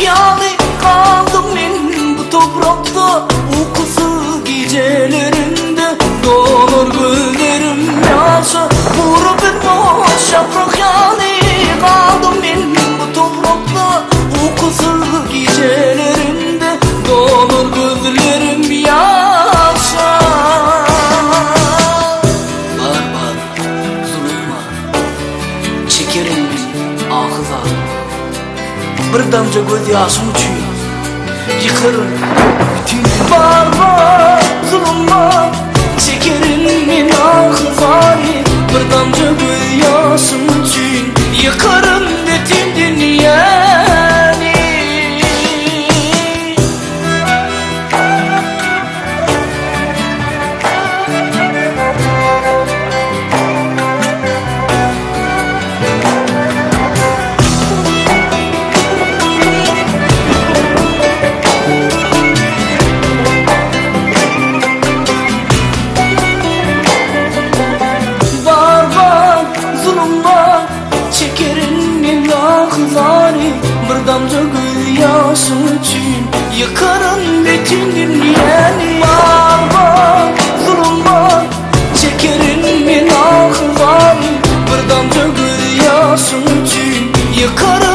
yani kaldım ben bu toprakta. Uykusuz gecelerinde dolar gözlerim yaşa. Vuru bir boş yaprak yani kaldım ben bu toprakta. Uykusuz gecelerinde dolar gözlerim yaşa. Var zulüm var, çekerim ben ahıza. Bir damca göz yaşım uçuyor, yıkarım bütün. Var zulüm var, çekerim ben ahıza. Bir damca göz yaşım uçuyor, yıkarım bütün dünyayı. Bir damca göz yaşım için yıkarım bütün dünyayı. Var zulüm var, çekerim ben ahı var. Bir damca göz yaşım için yıkarım